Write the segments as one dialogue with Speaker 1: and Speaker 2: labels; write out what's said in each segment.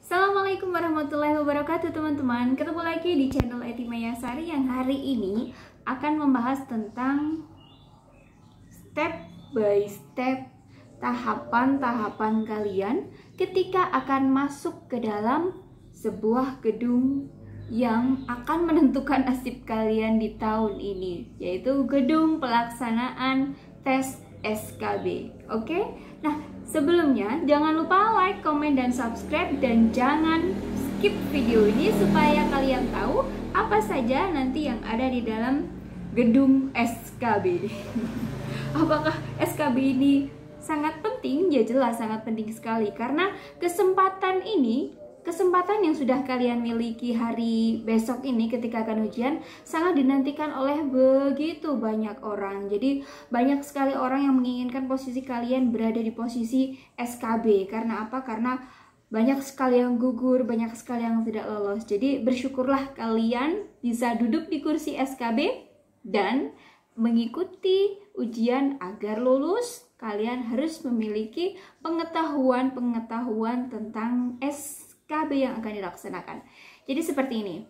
Speaker 1: Assalamualaikum warahmatullahi wabarakatuh teman-teman. Ketemu lagi di channel Eti Mayasari yang hari ini akan membahas tentang step by step tahapan-tahapan kalian ketika akan masuk ke dalam sebuah gedung yang akan menentukan nasib kalian di tahun ini, yaitu gedung pelaksanaan tes SKB. Oke? Nah, sebelumnya jangan lupa like, komen, dan subscribe, dan jangan skip video ini supaya kalian tahu apa saja nanti yang ada di dalam gedung SKB. Apakah SKB ini sangat penting? Ya jelas sangat penting sekali, karena kesempatan yang sudah kalian miliki hari besok ini ketika akan ujian sangat dinantikan oleh begitu banyak orang. Jadi banyak sekali orang yang menginginkan posisi kalian berada di posisi SKB. Karena apa? Karena banyak sekali yang gugur, banyak sekali yang tidak lolos. Jadi bersyukurlah kalian bisa duduk di kursi SKB dan mengikuti ujian. Agar lulus, kalian harus memiliki pengetahuan tentang SKB yang akan dilaksanakan. Jadi seperti ini.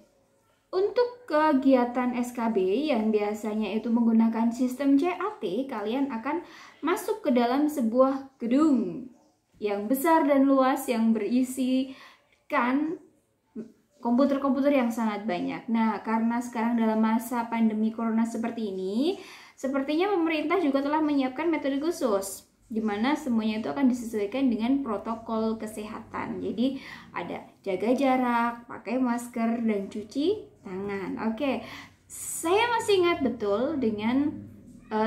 Speaker 1: Untuk kegiatan SKB yang biasanya itu menggunakan sistem CAT, kalian akan masuk ke dalam sebuah gedung yang besar dan luas yang berisikan komputer-komputer yang sangat banyak. Nah, karena sekarang dalam masa pandemi corona seperti ini, sepertinya pemerintah juga telah menyiapkan metode khusus di mana semuanya itu akan disesuaikan dengan protokol kesehatan. Jadi ada jaga jarak, pakai masker, dan cuci tangan. Oke, saya masih ingat betul dengan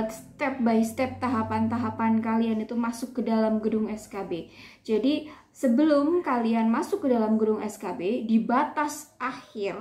Speaker 1: step by step tahapan-tahapan kalian itu masuk ke dalam gedung SKB. Jadi sebelum kalian masuk ke dalam gedung SKB, di batas akhir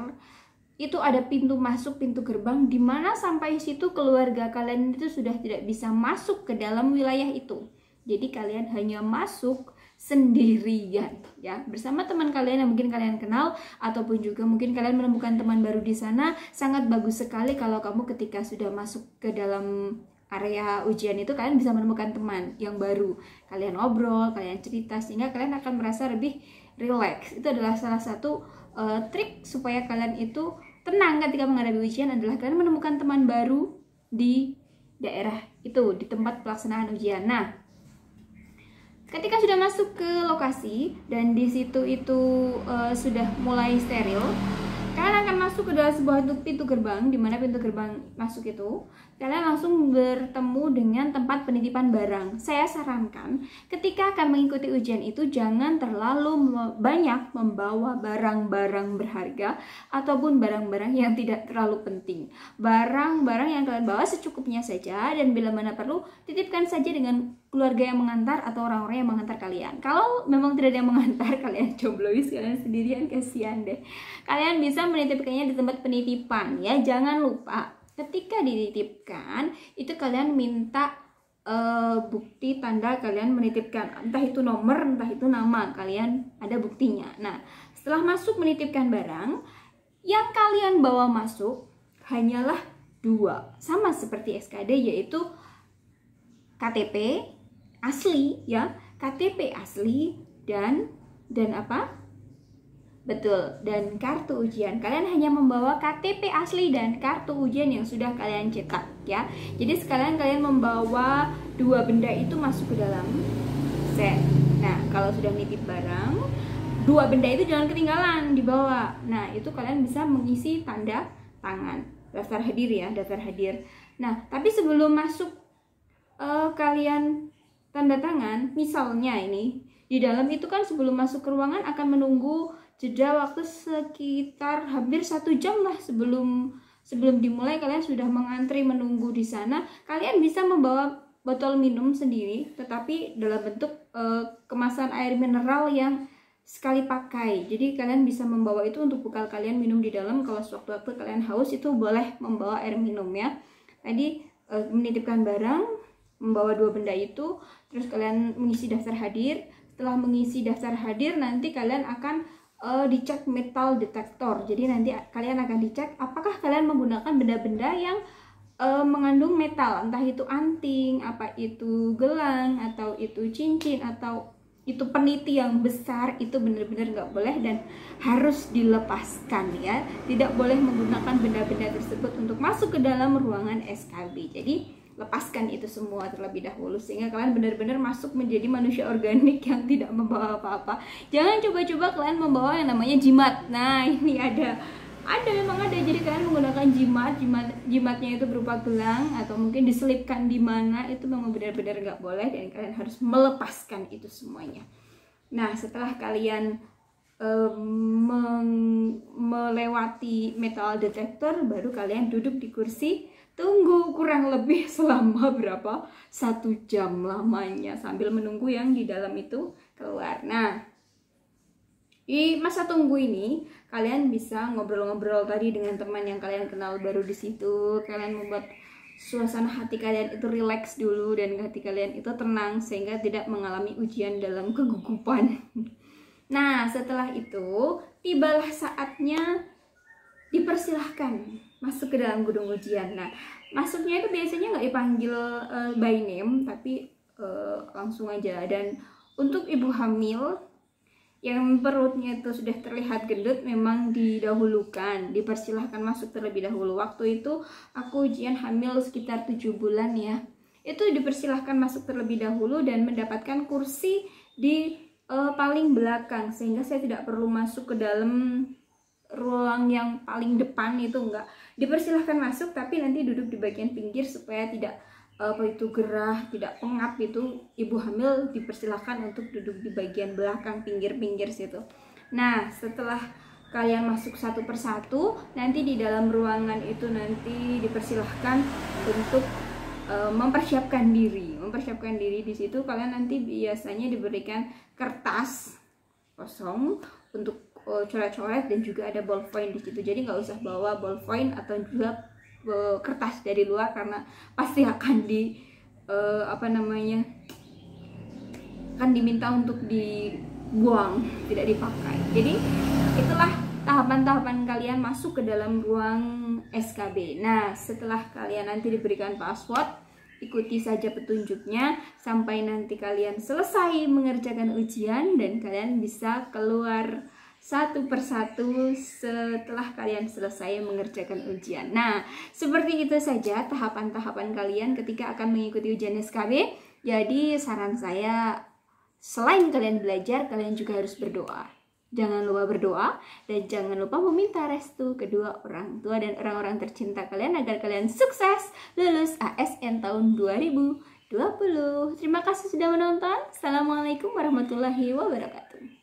Speaker 1: itu ada pintu masuk, pintu gerbang, di mana sampai situ keluarga kalian itu sudah tidak bisa masuk ke dalam wilayah itu. Jadi kalian hanya masuk sendirian ya, bersama teman kalian yang mungkin kalian kenal, ataupun juga mungkin kalian menemukan teman baru di sana. Sangat bagus sekali kalau kamu ketika sudah masuk ke dalam area ujian itu kalian bisa menemukan teman yang baru. Kalian ngobrol, kalian cerita, sehingga kalian akan merasa lebih rileks. Itu adalah salah satu trik supaya kalian itu tenang ketika menghadapi ujian, adalah kalian menemukan teman baru di daerah itu, di tempat pelaksanaan ujian. Nah, ketika sudah masuk ke lokasi dan di situ itu sudah mulai steril, kalian akan masuk ke dalam sebuah pintu gerbang, di mana pintu gerbang masuk itu kalian langsung bertemu dengan tempat penitipan barang. Saya sarankan ketika akan mengikuti ujian itu jangan terlalu banyak membawa barang-barang berharga ataupun barang-barang yang tidak terlalu penting. Barang-barang yang kalian bawa secukupnya saja, dan bila mana perlu titipkan saja dengan keluarga yang mengantar atau orang-orang yang mengantar kalian. Kalau memang tidak ada yang mengantar, kalian coblois, kalian sendirian, kasihan deh. Kalian bisa menitipkannya di tempat penitipan ya. Jangan lupa ketika dititipkan itu kalian minta bukti tanda kalian menitipkan, entah itu nomor, entah itu nama, kalian ada buktinya. Nah, setelah masuk menitipkan barang, yang kalian bawa masuk hanyalah dua, sama seperti SKD, yaitu KTP asli ya, KTP asli dan apa? Betul, dan kartu ujian. Kalian hanya membawa KTP asli dan kartu ujian yang sudah kalian cetak ya. Jadi sekalian kalian membawa dua benda itu masuk ke dalam set. Nah, kalau sudah nitip barang, dua benda itu jangan ketinggalan dibawa. Nah, itu kalian bisa mengisi tanda tangan, daftar hadir ya, daftar hadir. Nah, tapi sebelum masuk kalian tanda tangan, misalnya ini di dalam itu kan sebelum masuk ke ruangan akan menunggu jeda waktu sekitar hampir 1 jam lah sebelum dimulai. Kalian sudah mengantri menunggu di sana. Kalian bisa membawa botol minum sendiri, tetapi dalam bentuk kemasan air mineral yang sekali pakai. Jadi kalian bisa membawa itu untuk bekal kalian minum di dalam. Kalau sewaktu-waktu kalian haus itu boleh membawa air minum ya. Tadi menitipkan barang, membawa dua benda itu, terus kalian mengisi daftar hadir. Setelah mengisi daftar hadir, nanti kalian akan dicek metal detektor. Jadi nanti kalian akan dicek apakah kalian menggunakan benda-benda yang mengandung metal, entah itu anting, apa itu gelang, atau itu cincin, atau itu peniti yang besar, itu benar-benar nggak boleh dan harus dilepaskan ya. Tidak boleh menggunakan benda-benda tersebut untuk masuk ke dalam ruangan SKB. Jadi lepaskan itu semua terlebih dahulu sehingga kalian benar-benar masuk menjadi manusia organik yang tidak membawa apa-apa. Jangan coba-coba kalian membawa yang namanya jimat. Nah, ini memang ada. Jadi kalian menggunakan jimatnya itu berupa gelang atau mungkin diselipkan di mana, itu memang benar-benar nggak boleh dan kalian harus melepaskan itu semuanya. Nah, setelah kalian melewati metal detector, baru kalian duduk di kursi, tunggu kurang lebih selama berapa? 1 jam lamanya sambil menunggu yang di dalam itu keluar. Nah, di masa tunggu ini kalian bisa ngobrol-ngobrol tadi dengan teman yang kalian kenal baru di situ. Kalian membuat suasana hati kalian itu rileks dulu dan hati kalian itu tenang sehingga tidak mengalami ujian dalam kegugupan. Nah, setelah itu tibalah saatnya dipersilahkan masuk ke dalam gedung ujian. Nah, masuknya itu biasanya nggak dipanggil by name, tapi langsung aja. Dan untuk ibu hamil yang perutnya itu sudah terlihat gendut, memang didahulukan, dipersilahkan masuk terlebih dahulu. Waktu itu aku ujian hamil sekitar 7 bulan ya, itu dipersilahkan masuk terlebih dahulu dan mendapatkan kursi di paling belakang, sehingga saya tidak perlu masuk ke dalam ruang yang paling depan. Itu enggak, dipersilahkan masuk tapi nanti duduk di bagian pinggir supaya tidak gerah, tidak pengap. Itu ibu hamil dipersilahkan untuk duduk di bagian belakang, pinggir-pinggir situ. Nah, setelah kalian masuk satu persatu, nanti di dalam ruangan itu nanti dipersilahkan untuk mempersiapkan diri di situ. Kalian nanti biasanya diberikan kertas kosong untuk coret-coret dan juga ada ballpoint di situ. Jadi nggak usah bawa ballpoint atau juga kertas dari luar karena pasti akan akan diminta untuk dibuang, tidak dipakai. Jadi itulah tahapan-tahapan kalian masuk ke dalam ruang SKB. Nah, setelah kalian nanti diberikan password, ikuti saja petunjuknya sampai nanti kalian selesai mengerjakan ujian dan kalian bisa keluar satu persatu setelah kalian selesai mengerjakan ujian. Nah, seperti itu saja tahapan-tahapan kalian ketika akan mengikuti ujian SKB. Jadi saran saya, selain kalian belajar, kalian juga harus berdoa. Jangan lupa berdoa dan jangan lupa meminta restu kedua orang tua dan orang-orang tercinta kalian agar kalian sukses lulus ASN tahun 2020. Terima kasih sudah menonton. Assalamualaikum warahmatullahi wabarakatuh.